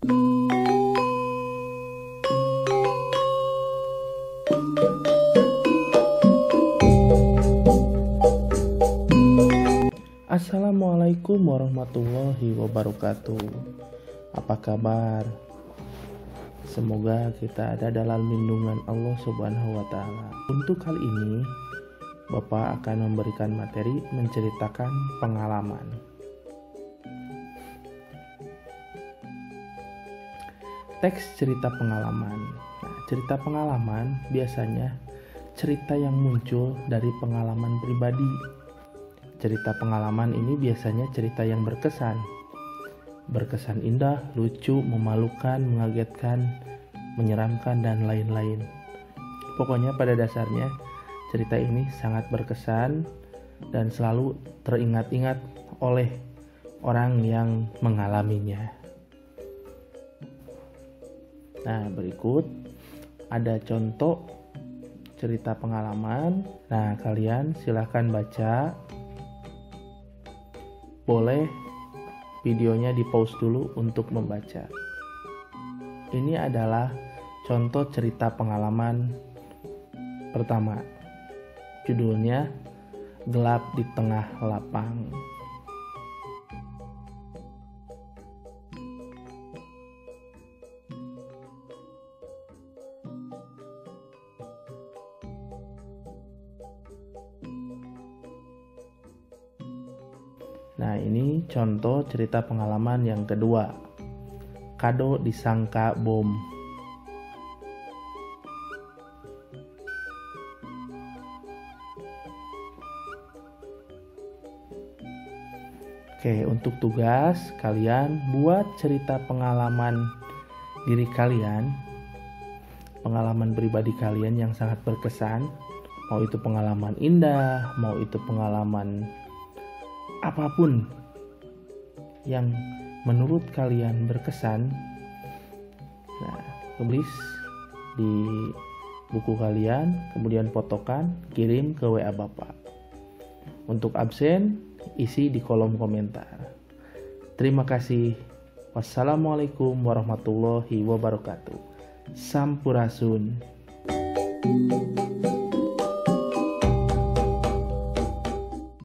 Assalamualaikum warahmatullahi wabarakatuh. Apa kabar? Semoga kita ada dalam lindungan Allah Subhanahu wa Ta'ala. Untuk kali ini, Bapak akan memberikan materi menceritakan pengalaman. Teks cerita pengalaman. Nah, cerita pengalaman biasanya cerita yang muncul dari pengalaman pribadi. Cerita pengalaman ini biasanya cerita yang berkesan indah, lucu, memalukan, mengagetkan, menyeramkan, dan lain-lain. Pokoknya pada dasarnya cerita ini sangat berkesan dan selalu teringat-ingat oleh orang yang mengalaminya. Nah, berikut ada contoh cerita pengalaman. Nah, kalian silahkan baca. Boleh videonya di pause dulu untuk membaca. Ini adalah contoh cerita pengalaman pertama. Judulnya Gelap di Tengah Lapang. Nah, ini contoh cerita pengalaman yang kedua. Kado disangka bom. Oke, untuk tugas kalian buat cerita pengalaman diri kalian, pengalaman pribadi kalian yang sangat berkesan. Mau itu pengalaman indah, mau itu pengalaman apapun yang menurut kalian berkesan. Nah, tulis di buku kalian, kemudian fotokan, kirim ke WA Bapak. Untuk absen, isi di kolom komentar. Terima kasih. Wassalamualaikum warahmatullahi wabarakatuh. Sampurasun.